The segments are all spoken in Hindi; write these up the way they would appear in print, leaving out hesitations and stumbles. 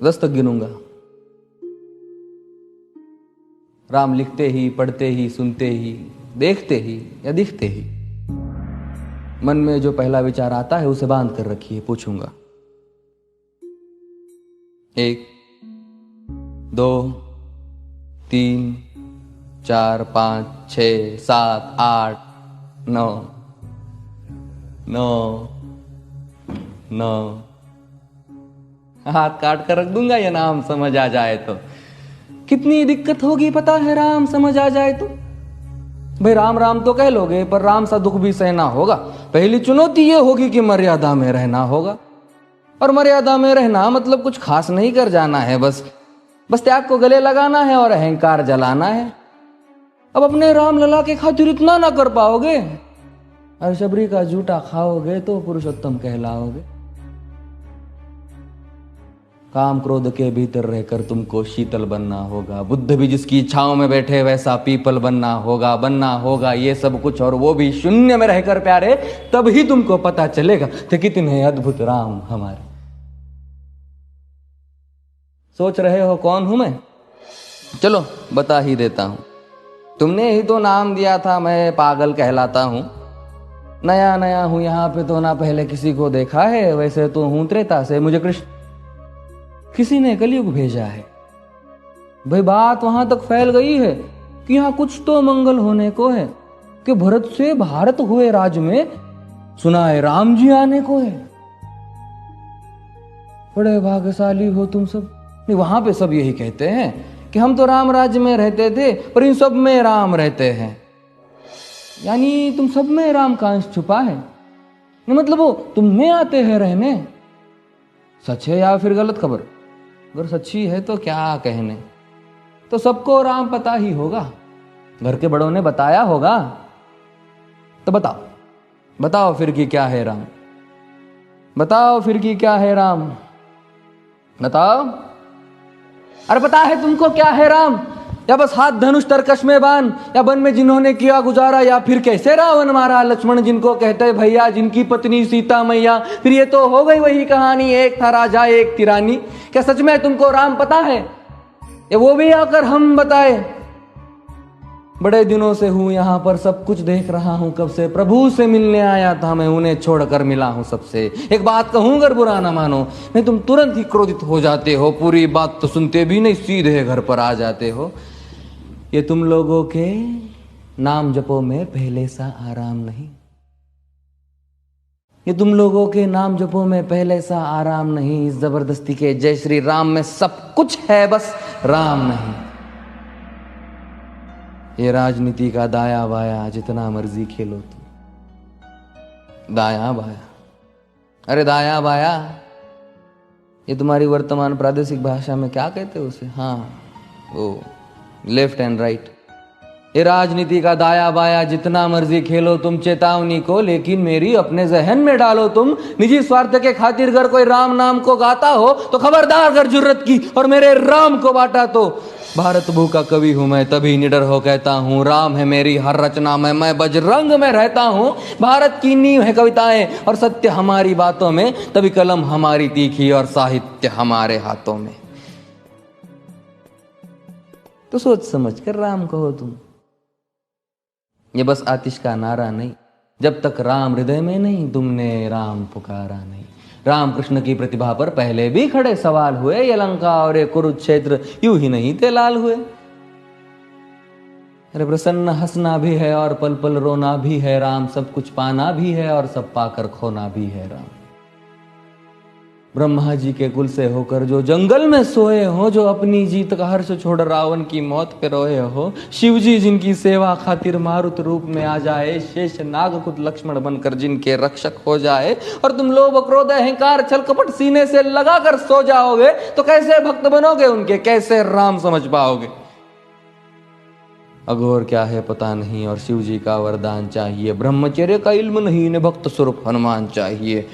10 तक गिनूंगा। राम लिखते ही, पढ़ते ही, सुनते ही, देखते ही या दिखते ही मन में जो पहला विचार आता है उसे बांध कर रखिए। पूछूंगा 1 2 3 4 5 6 7 8 9 9 9 हाथ काट कर रख दूंगा ये नाम समझ आ जाए तो। कितनी दिक्कत होगी पता है राम समझ आ जाए तो। भाई राम राम तो कह लोगे पर राम सा दुख भी सहना होगा। पहली चुनौती ये होगी कि मर्यादा में रहना होगा। और मर्यादा में रहना मतलब कुछ खास नहीं कर जाना है, बस त्याग को गले लगाना है और अहंकार जलाना है। अब अपने राम लला के खातिर इतना ना कर पाओगे और शबरी का जूठा खाओगे तो पुरुषोत्तम कहलाओगे। काम क्रोध के भीतर रहकर तुमको शीतल बनना होगा। बुद्ध भी जिसकी इच्छाओं में बैठे वैसा पीपल बनना होगा ये सब कुछ, और वो भी शून्य में रहकर प्यारे। तभी तुमको पता चलेगा कि कितने अद्भुत राम हमारे। सोच रहे हो कौन हूं मैं? चलो बता ही देता हूं। तुमने ही तो नाम दिया था मैं पागल कहलाता हूं। नया नया हूं यहां पे तो ना पहले किसी को देखा है। वैसे तो हूं त्रेता से, मुझे कृष्ण किसी ने कलयुग भेजा है। भाई बात वहां तक फैल गई है कि यहां कुछ तो मंगल होने को है कि भरत से भारत हुए राज में सुना है राम जी आने को है। बड़े भाग्यशाली हो तुम सब। नहीं, वहां पे सब यही कहते हैं कि हम तो राम राज्य में रहते थे पर इन सब में राम रहते हैं। यानी तुम सब में राम का अंश छुपा है। नहीं मतलब वो तुम में आते हैं रहने। सच है या फिर गलत खबर? अगर सच्ची है तो क्या कहने। तो सबको राम पता ही होगा, घर के बड़ों ने बताया होगा। तो बताओ फिर कि क्या है राम। बताओ फिर कि क्या है राम। बताओ। अरे पता है तुमको क्या है राम? या बस हाथ धनुष तरकश में बांध, या वन में जिन्होंने किया गुजारा, या फिर कैसे रावण मारा लक्ष्मण जिनको कहते भैया, जिनकी पत्नी सीता मैया। फिर ये तो हो गई वही कहानी, एक था राजा एक थी रानी। क्या सच में तुमको राम पता है? या वो भी आकर हम बताए? बड़े दिनों से हूं यहां पर, सब कुछ देख रहा हूं कब से। प्रभु से मिलने आया था मैं, उन्हें छोड़कर मिला हूं सबसे। एक बात कहूं अगर बुरा ना मानो, नहीं तुम तुरंत ही क्रोधित हो जाते हो। पूरी बात तो सुनते भी नहीं, सीधे घर पर आ जाते हो। ये तुम लोगों के नाम जपो में पहले सा आराम नहीं। ये तुम लोगों के नाम जपो में पहले सा आराम नहीं। इस जबरदस्ती के जय श्री राम में सब कुछ है, बस राम नहीं। ये राजनीति का दाया बाया जितना मर्जी खेलो तुम। दाया बाया, अरे दाया बाया ये तुम्हारी वर्तमान प्रादेशिक भाषा में क्या कहते हो उसे? हाँ वो लेफ्ट एंड राइट। ये राजनीति का दाया बाया जितना मर्जी खेलो तुम चेतावनी को, लेकिन मेरी अपने जहन में डालो तुम। निजी स्वार्थ के खातिर अगर कोई राम नाम को गाता हो तो खबरदार अगर जुर्रत की और मेरे राम को बांटा तो। भारत भू का कवि हूं मैं, तभी निडर हो कहता हूं राम है मेरी हर रचना में। मैं बजरंग में रहता हूं, भारत की नींव है कविताएं और सत्य हमारी बातों में। तभी कलम हमारी तीखी और साहित्य हमारे हाथों में। तो सोच समझ कर राम कहो तुम। ये बस आतिश का नारा नहीं, जब तक राम हृदय में नहीं तुमने राम पुकारा नहीं। राम कृष्ण की प्रतिभा पर पहले भी खड़े सवाल हुए। ये लंका और ये कुरुक्षेत्र यूं ही नहीं थे लाल हुए। अरे प्रसन्न हंसना भी है और पल पल रोना भी है राम। सब कुछ पाना भी है और सब पाकर खोना भी है राम। ब्रह्मा जी के कुल से होकर जो जंगल में सोए हो, जो अपनी जीत का हर्ष छोड़ रावण की मौत पे रोए हो। शिव जी जिनकी सेवा खातिर मारुत रूप में आ जाए। शेष नाग खुद लक्ष्मण बनकर जिनके रक्षक हो जाए। और तुम लोभ क्रोध अहंकार छल कपट सीने से लगा कर सो जाओगे तो कैसे भक्त बनोगे उनके, कैसे राम समझ पाओगे? अघोर क्या है पता नहीं और शिव जी का वरदान चाहिए। ब्रह्मचर्य का इल्म नहीं, इन्हें भक्त स्वरूप हनुमान चाहिए।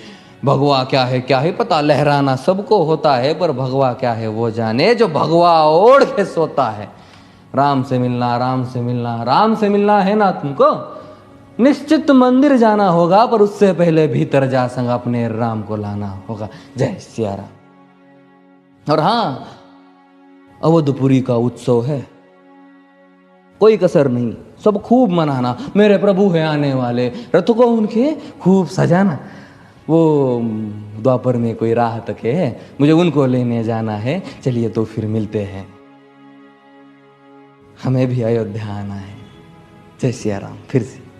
भगवा क्या है पता, लहराना सबको होता है पर भगवा क्या है वो जाने जो भगवा ओढ़ के सोता है। राम से मिलना, राम से मिलना, राम से मिलना है ना तुमको? निश्चित मंदिर जाना होगा पर उससे पहले भीतर जा संग अपने राम को लाना होगा। जय सिया राम। और हाँ, अवधपुरी का उत्सव है, कोई कसर नहीं, सब खूब मनाना। मेरे प्रभु है आने वाले, रथ को उनके खूब सजाना। वो द्वापर में कोई राह तक है, मुझे उनको लेने जाना है। चलिए तो फिर मिलते हैं, हमें भी अयोध्या आना है। जय सिया राम। फिर से